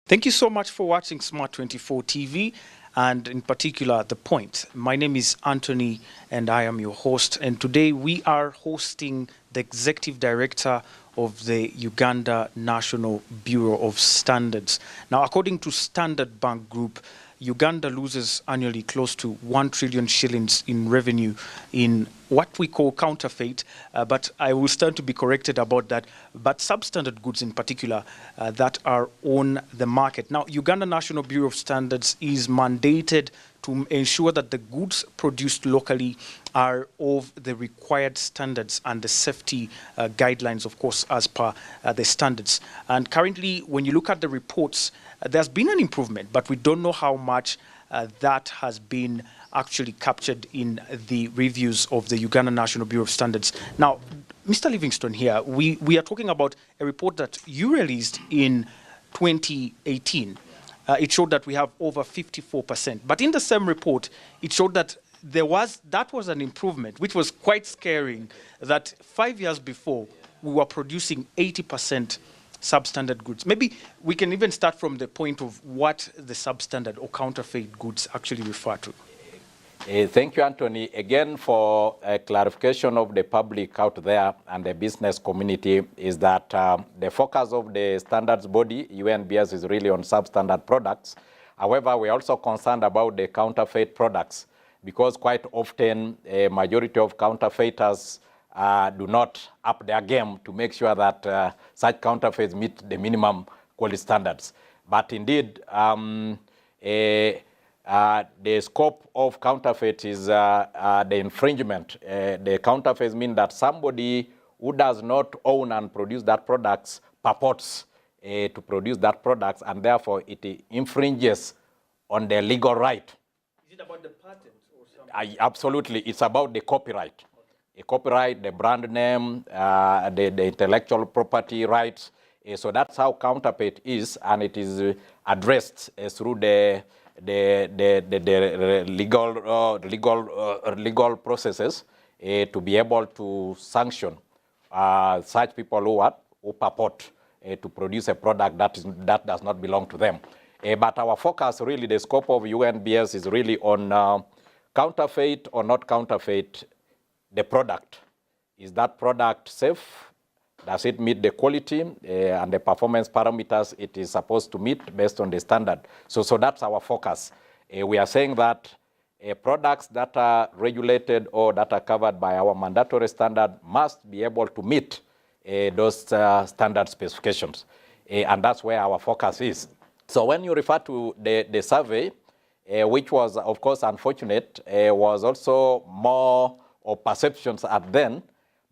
Thank you so much for watching Smart 24 TV and in particular The Point. My name is Anthony and I am your host, and today we are hosting the Executive Director of the Uganda National Bureau of Standards. Now, according to Standard Bank Group, Uganda loses annually close to 1 trillion shillings in revenue in what we call counterfeit, but I will stand to be corrected about that, but substandard goods in particular that are on the market. Now, Uganda National Bureau of Standards is mandated to ensure that the goods produced locally are of the required standards and the safety guidelines, of course, as per the standards. And currently, when you look at the reports, there's been an improvement, but we don't know how much that has been actually captured in the reviews of the Uganda National Bureau of Standards. Now, Mr. Livingston here, we are talking about a report that you released in 2018. It showed that we have over 54%. But in the same report, it showed that that was an improvement, which was quite scaring, that 5 years before, we were producing 80% substandard goods. Maybe we can even start from the point of what the substandard or counterfeit goods actually refer to. Thank you, Anthony. Again, for a clarification of the public out there and the business community is that the focus of the standards body, UNBS, is really on substandard products. However, we're also concerned about the counterfeit products because quite often a majority of counterfeiters do not up their game to make sure that such counterfeits meet the minimum quality standards. But indeed, the scope of counterfeit is the infringement. The counterfeits mean that somebody who does not own and produce that products purports to produce that products, and therefore it infringes on their legal right. Is it about the patent or something? Absolutely, it's about the copyright. A copyright, the brand name, the intellectual property rights. So that's how counterfeit is, and it is addressed through the legal processes to be able to sanction such people who purport to produce a product that does not belong to them. But our focus, really, the scope of UNBS is really on counterfeit or not counterfeit. The product. Is that product safe? Does it meet the quality and the performance parameters it is supposed to meet based on the standard? So that's our focus. We are saying that products that are regulated or that are covered by our mandatory standard must be able to meet those standard specifications. And that's where our focus is. So when you refer to the survey, which was, of course, unfortunate, was also more of perceptions at then,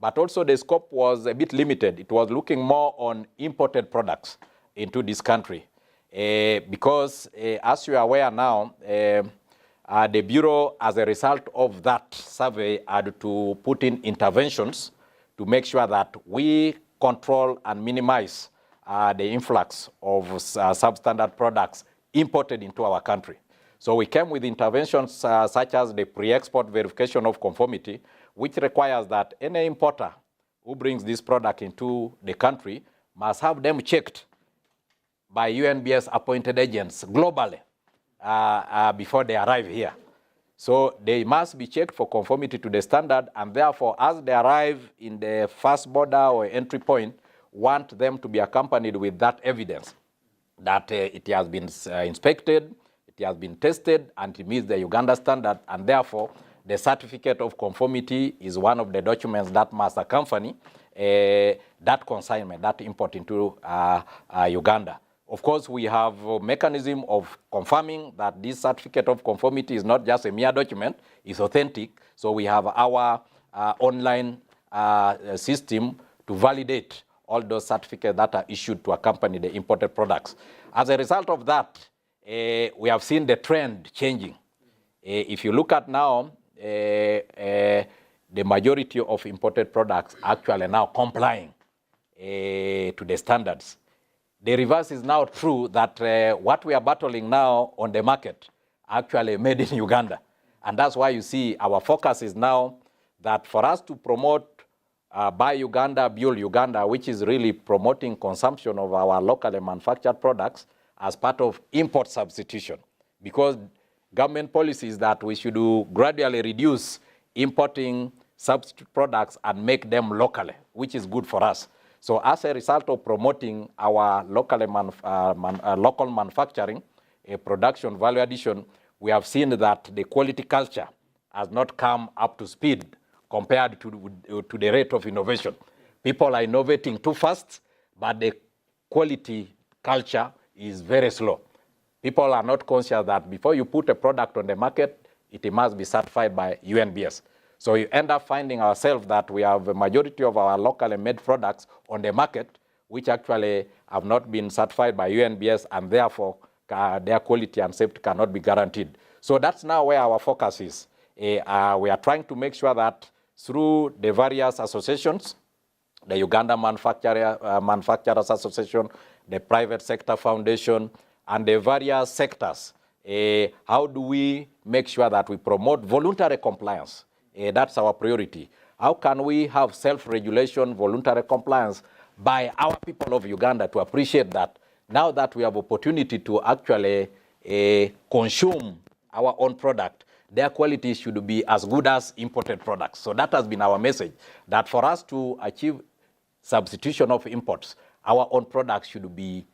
but also the scope was a bit limited. It was looking more on imported products into this country. Because, as you are aware now, the Bureau, as a result of that survey, had to put in interventions to make sure that we control and minimize the influx of substandard products imported into our country. So we came with interventions such as the pre-export verification of conformity, which requires that any importer who brings this product into the country must have them checked by UNBS appointed agents globally before they arrive here. So they must be checked for conformity to the standard, and therefore, as they arrive in the first border or entry point, want them to be accompanied with that evidence that it has been inspected, it has been tested, and it meets the Uganda standard, and therefore, the certificate of conformity is one of the documents that must accompany that consignment, that import into Uganda. Of course, we have a mechanism of confirming that this certificate of conformity is not just a mere document, it's authentic. So we have our online system to validate all those certificates that are issued to accompany the imported products. As a result of that, we have seen the trend changing. If you look at now, the majority of imported products actually now complying to the standards. The reverse is now true, that what we are battling now on the market actually made in Uganda. And that's why you see our focus is now that for us to promote Buy Uganda, Build Uganda, which is really promoting consumption of our locally manufactured products, as part of import substitution, because government policy is that we should gradually reduce importing substitute products and make them locally, which is good for us. So as a result of promoting our local manufacturing, production, value addition, we have seen that the quality culture has not come up to speed compared to the rate of innovation. People are innovating too fast, but the quality culture is very slow. People are not conscious that before you put a product on the market, it must be certified by UNBS. So you end up finding ourselves that we have a majority of our locally made products on the market, which actually have not been certified by UNBS, and therefore their quality and safety cannot be guaranteed. So that's now where our focus is. We are trying to make sure that through the various associations, the Uganda Manufacturers Association, the Private Sector Foundation, and the various sectors, how do we make sure that we promote voluntary compliance? That's our priority. How can we have self-regulation, voluntary compliance by our people of Uganda to appreciate that now that we have opportunity to actually consume our own product, their quality should be as good as imported products. So that has been our message, that for us to achieve substitution of imports, our own products should be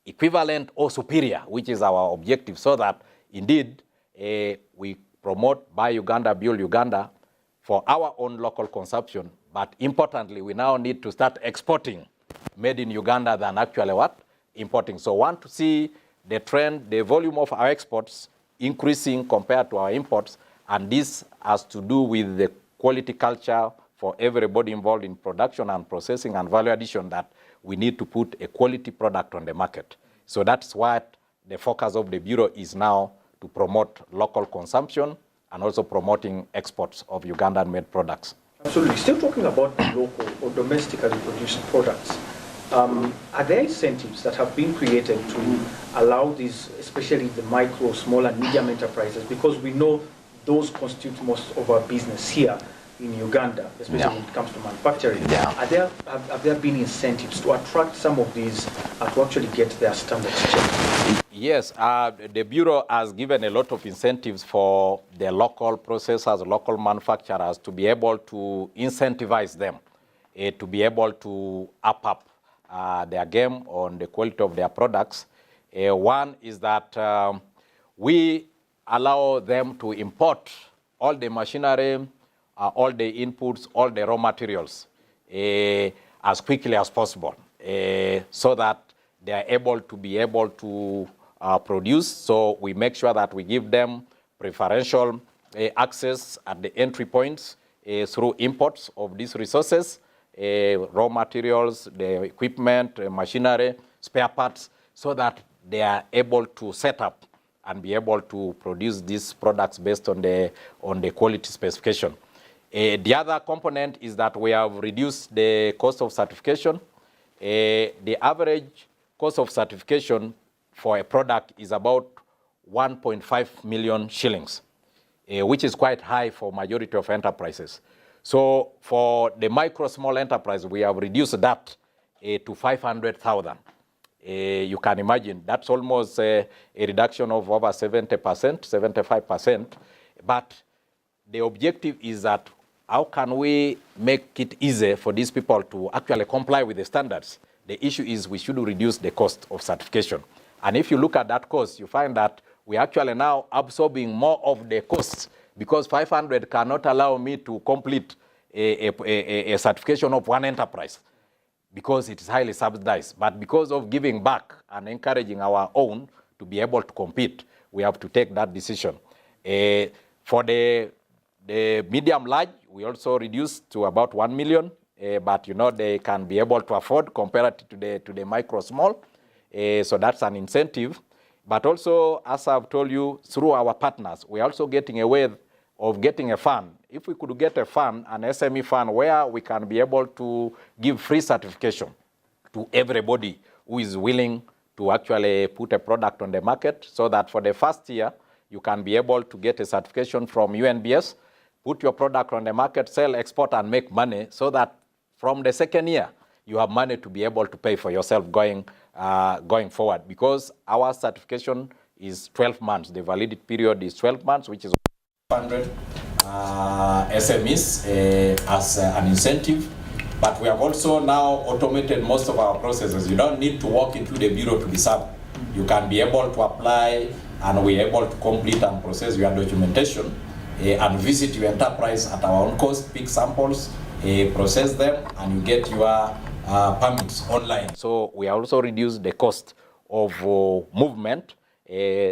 equivalent or superior, which is our objective, so that indeed we promote Buy Uganda, Build Uganda for our own local consumption. But importantly, we now need to start exporting made in Uganda than actually what? Importing. So want to see the trend, the volume of our exports increasing compared to our imports, and this has to do with the quality culture for everybody involved in production and processing and value addition, that we need to put a quality product on the market. So that's what the focus of the Bureau is now, to promote local consumption and also promoting exports of Ugandan-made products. Absolutely. Still talking about local or domestically produced products, are there incentives that have been created to allow these, especially the micro, small and medium enterprises, because we know those constitute most of our business here in Uganda, especially when it comes to manufacturing? Have there been incentives to attract some of these to actually get their standards checked? Yes, the Bureau has given a lot of incentives for the local processors, local manufacturers, to be able to incentivize them, to be able to up their game on the quality of their products. One is that we allow them to import all the machinery, all the inputs, all the raw materials as quickly as possible, so that they are able to produce. So we make sure that we give them preferential access at the entry points through imports of these resources, raw materials, the equipment, machinery, spare parts, so that they are able to set up and be able to produce these products based on the quality specification. The other component is that we have reduced the cost of certification. The average cost of certification for a product is about 1.5 million shillings, which is quite high for majority of enterprises. So for the micro small enterprise, we have reduced that to 500,000. You can imagine that's almost a reduction of over 70%, 75%. But the objective is that how can we make it easier for these people to actually comply with the standards? The issue is we should reduce the cost of certification. And if you look at that cost, you find that we actually now absorbing more of the costs, because 500 cannot allow me to complete a certification of one enterprise, because it is highly subsidized. But because of giving back and encouraging our own to be able to compete, we have to take that decision. For the medium large, we also reduced to about 1 million, but they can be able to afford compared to the micro small. So that's an incentive. But also, as I've told you, through our partners, we're also getting a way of getting a fund. If we could get a fund, an SME fund, where we can be able to give free certification to everybody who is willing to actually put a product on the market, so that for the first year, you can be able to get a certification from UNBS, put your product on the market, sell, export, and make money, so that from the second year, you have money to be able to pay for yourself going forward, because our certification is 12 months. The validity period is 12 months, which is 100 SMEs as an incentive. But we have also now automated most of our processes. You don't need to walk into the bureau to be served. You can be able to apply, and we're able to complete and process your documentation and visit your enterprise at our own cost, pick samples, process them, and you get your permits online. So we also reduce the cost of movement.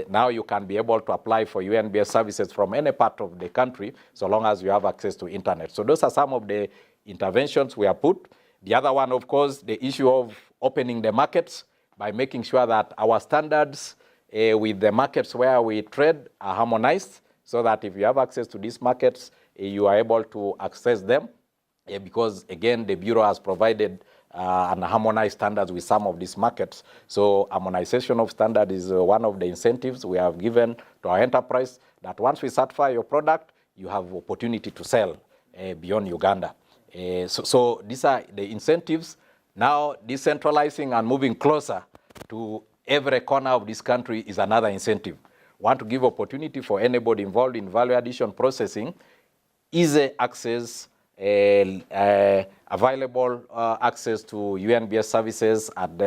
Now you can be able to apply for UNBS services from any part of the country, so long as you have access to internet. So those are some of the interventions we have put. The other one, of course, the issue of opening the markets by making sure that our standards with the markets where we trade are harmonized, so that if you have access to these markets, you are able to access them, because, again, the Bureau has provided and harmonized standards with some of these markets. So harmonization of standard is one of the incentives we have given to our enterprise, that once we certify your product, you have opportunity to sell beyond Uganda. So these are the incentives. Now, decentralizing and moving closer to every corner of this country is another incentive. We want to give opportunity for anybody involved in value addition processing, easy access, available access to UNBS services at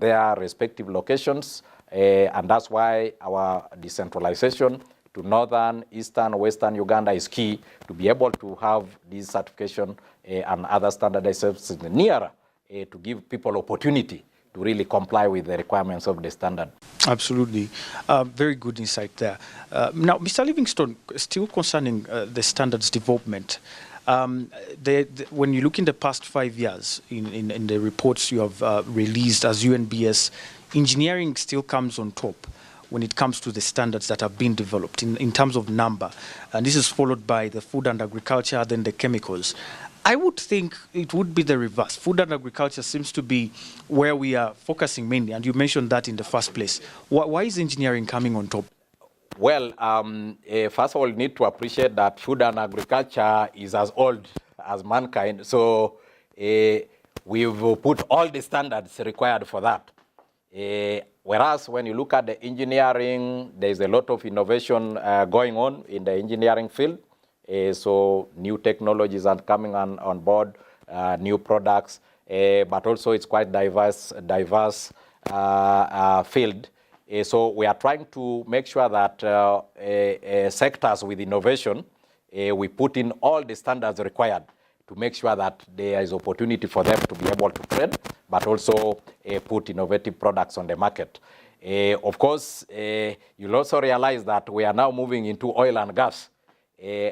their respective locations. And that's why our decentralization to northern, eastern, western Uganda is key, to be able to have this certification and other standardized services nearer to give people opportunity to really comply with the requirements of the standard. Absolutely. Very good insight there. Now, Mr. Livingstone, still concerning the standards development, when you look in the past 5 years, in the reports you have released as UNBS, engineering still comes on top when it comes to the standards that have been developed in terms of number. And this is followed by the food and agriculture, then the chemicals. I would think it would be the reverse. Food and agriculture seems to be where we are focusing mainly, and you mentioned that in the first place. Why is engineering coming on top? Well, first of all, you need to appreciate that food and agriculture is as old as mankind. So we've put all the standards required for that. Whereas when you look at the engineering, there's a lot of innovation going on in the engineering field. So new technologies are coming on board, new products, but also it's quite diverse field. So we are trying to make sure that sectors with innovation, we put in all the standards required to make sure that there is opportunity for them to be able to trade, but also put innovative products on the market. Of course, you'll also realize that we are now moving into oil and gas.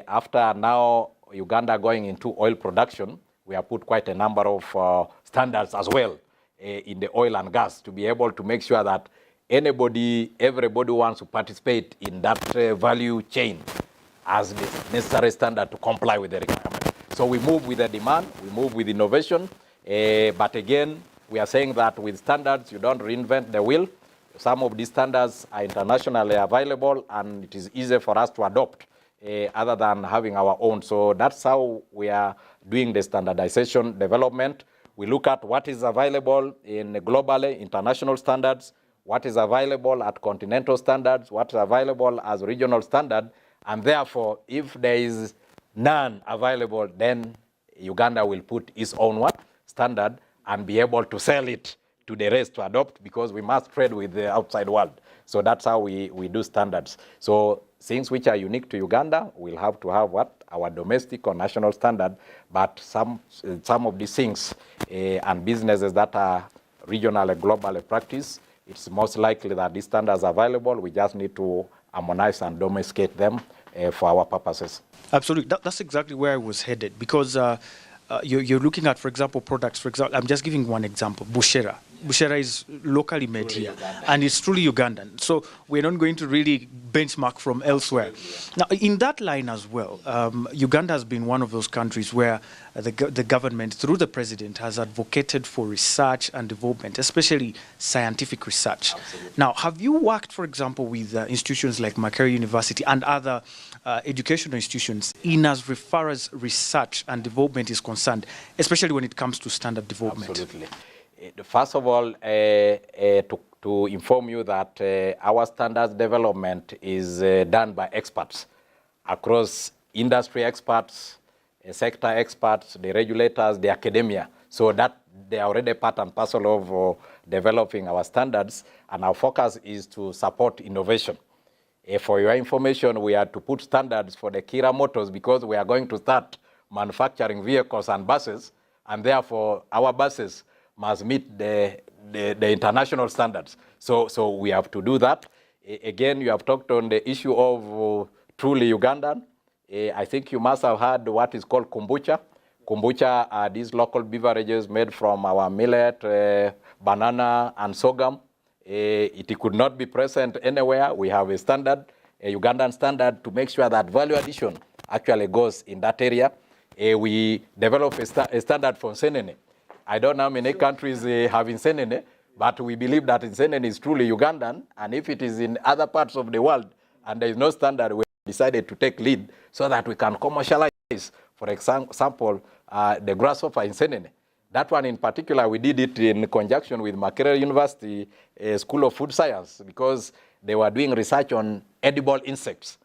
After now Uganda going into oil production, we have put quite a number of standards as well in the oil and gas, to be able to make sure that everybody wants to participate in that value chain as the necessary standard to comply with the requirement. So we move with the demand, we move with innovation, but again, we are saying that with standards, you don't reinvent the wheel. Some of these standards are internationally available, and it is easy for us to adopt other than having our own. So that's how we are doing the standardization development. We look at what is available in globally, international standards, what is available at continental standards, what is available as regional standard, and therefore, if there is none available, then Uganda will put its own standard and be able to sell it to the rest to adopt, because we must trade with the outside world. So that's how we do standards. So things which are unique to Uganda, we'll have to have our domestic or national standard, but some of these things and businesses that are regional and global practice, it's most likely that these standards are available. We just need to harmonize and domesticate them for our purposes. Absolutely. That's exactly where I was headed, because you're looking at, for example, products. For example, I'm just giving one example, Bushera. bushera is locally made here, and it's truly Ugandan. So we're not going to really benchmark from elsewhere. Now, in that line as well, Uganda has been one of those countries where the government, through the president, has advocated for research and development, especially scientific research. Absolutely. Now, have you worked, for example, with institutions like Makerere University and other educational institutions in as far as research and development is concerned, especially when it comes to standard development? Absolutely. First of all, to inform you that our standards development is done by experts across industry experts, sector experts, the regulators, the academia. So that they are already part and parcel of developing our standards, and our focus is to support innovation. For your information, we are to put standards for the Kira motors because we are going to start manufacturing vehicles and buses, and therefore our buses must meet the international standards. So we have to do that. Again, you have talked on the issue of truly Ugandan. I think you must have heard what is called kombucha. Kombucha are these local beverages made from our millet, banana, and sorghum. It could not be present anywhere. We have a standard, a Ugandan standard, to make sure that value addition actually goes in that area. We develop a standard for Nsenene. I don't know how many countries have Nsenene, but we believe that Nsenene is truly Ugandan, and if it is in other parts of the world and there is no standard, we decided to take lead so that we can commercialize, for example, the grasshopper Nsenene. That one in particular, we did it in conjunction with Makerere University School of Food Science because they were doing research on edible insects.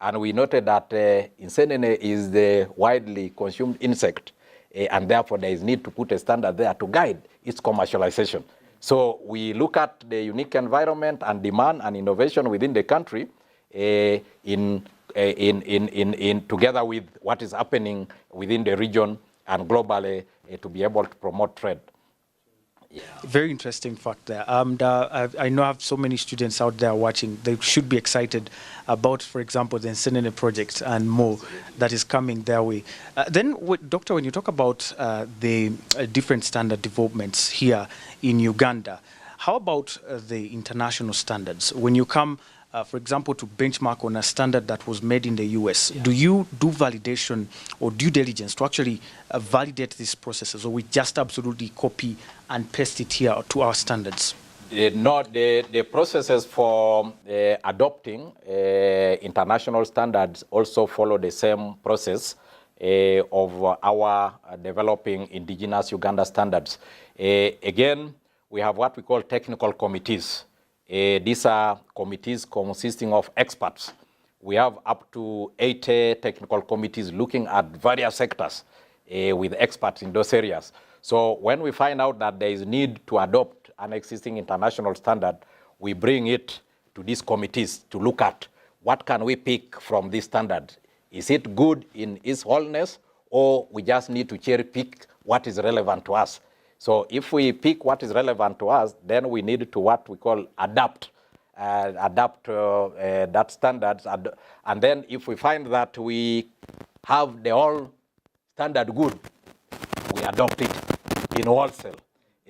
And we noted that Nsenene is the widely consumed insect, and therefore there is need to put a standard there to guide its commercialization. So we look at the unique environment and demand and innovation within the country together with what is happening within the region and globally to be able to promote trade. Yeah. Very interesting fact there. I know I have so many students out there watching. They should be excited about, for example, the Nsenene project and more that is coming their way. Then, Doctor, when you talk about the different standard developments here in Uganda, how about the international standards? When you come, for example, to benchmark on a standard that was made in the US, do you do validation or due diligence to actually validate these processes, or we just absolutely copy and paste it here to our standards? No, the processes for adopting international standards also follow the same process of our developing indigenous Uganda standards. Again, we have what we call technical committees. These are committees consisting of experts. We have up to 80 technical committees looking at various sectors with experts in those areas. So when we find out that there is need to adopt an existing international standard, we bring it to these committees to look at what can we pick from this standard. Is it good in its wholeness, or we just need to cherry pick what is relevant to us? So if we pick what is relevant to us, then we need to what we call adapt that standards. And then if we find that we have the whole standard good, we adopt it in wholesale.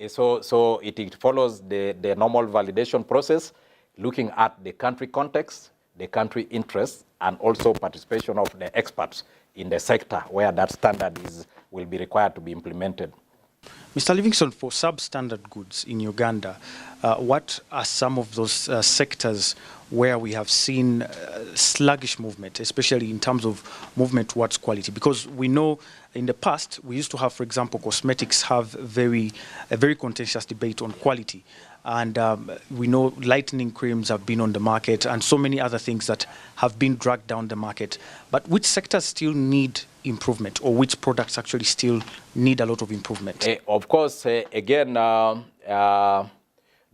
So it follows the normal validation process, looking at the country context, the country interests, and also participation of the experts in the sector where that standard will be required to be implemented. Mr. Livingston, for substandard goods in Uganda, what are some of those sectors where we have seen sluggish movement, especially in terms of movement towards quality? Because we know in the past, we used to have, for example, cosmetics have a very contentious debate on quality. And we know lightening creams have been on the market and so many other things that have been dragged down the market. But which sectors still need improvement, or which products actually still need a lot of improvement? Of course, again, the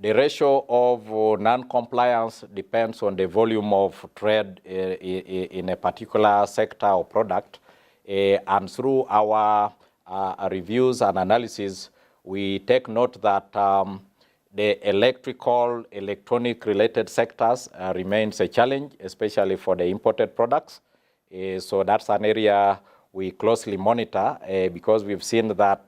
ratio of non-compliance depends on the volume of trade in a particular sector or product. And through our reviews and analysis, we take note that the electrical, electronic-related sectors remains a challenge, especially for the imported products. So that's an area we closely monitor because we've seen that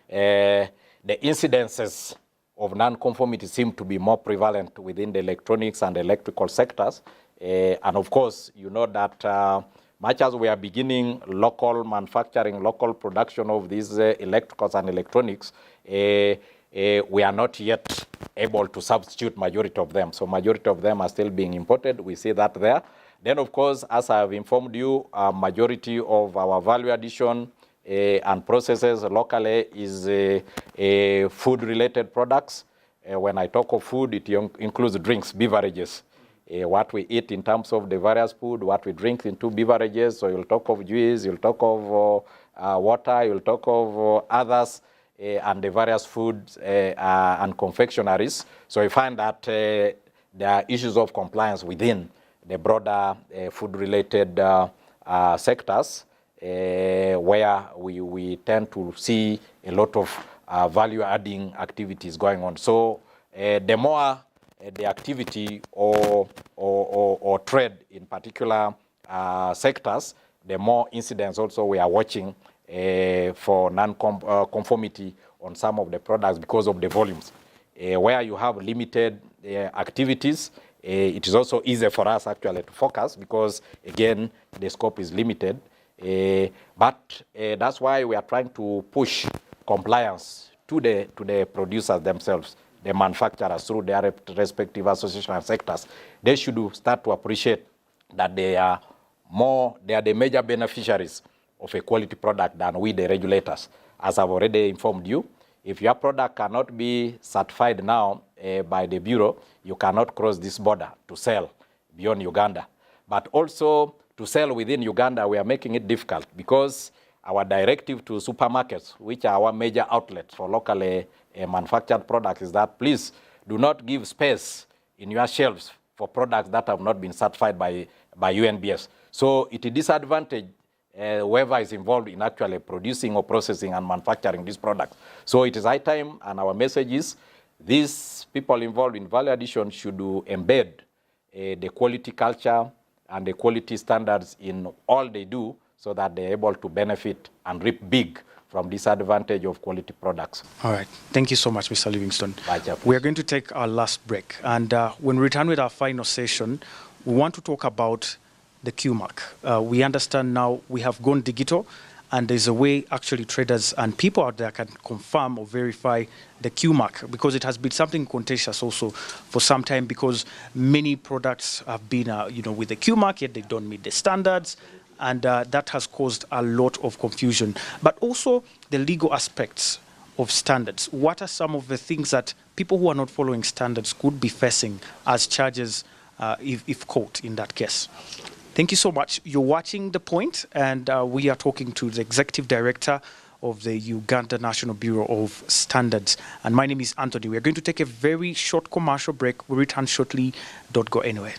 the incidences of non-conformity seem to be more prevalent within the electronics and electrical sectors. And of course, you know that much as we are beginning local manufacturing, local production of these electricals and electronics, we are not yet able to substitute majority of them. So majority of them are still being imported. We see that there. Then, of course, as I have informed you, majority of our value addition and processes locally is food-related products. When I talk of food, it includes drinks, beverages. What we eat in terms of the various food, what we drink into beverages. So you'll talk of juice, you'll talk of water, you'll talk of others, and the various foods and confectionaries. So you find that there are issues of compliance within the broader food-related sectors, where we tend to see a lot of value-adding activities going on. So the more the activity or trade in particular sectors, the more incidents also we are watching for non-conformity on some of the products because of the volumes. Where you have limited activities, it is also easier for us actually to focus because, again, the scope is limited. But that's why we are trying to push compliance to the producers themselves, the manufacturers, through their respective association and sectors. They should start to appreciate that they are the major beneficiaries of a quality product than we, the regulators. As I've already informed you, if your product cannot be certified now by the Bureau, you cannot cross this border to sell beyond Uganda. But also to sell within Uganda, we are making it difficult because our directive to supermarkets, which are our major outlets for locally manufactured products, is that please do not give space in your shelves for products that have not been certified by UNBS. So it is disadvantage whoever is involved in actually producing or processing and manufacturing these products. So it is high time, and our message is these people involved in value addition should embed the quality culture and the quality standards in all they do so that they're able to benefit and reap big from this advantage of quality products. All right. Thank you so much, Mr. Livingston. We are going to take our last break. And when we return with our final session, we want to talk about the Q mark. We understand now we have gone digital, and there's a way actually traders and people out there can confirm or verify the Q mark, because it has been something contentious also for some time, because many products have been with the Q mark, yet they don't meet the standards, and that has caused a lot of confusion. But also the legal aspects of standards. What are some of the things that people who are not following standards could be facing as charges if caught in that case? Thank you so much. You're watching The Point, and we are talking to the Executive Director of the Uganda National Bureau of Standards. And my name is Anthony. We are going to take a very short commercial break. We'll return shortly. Don't go anywhere.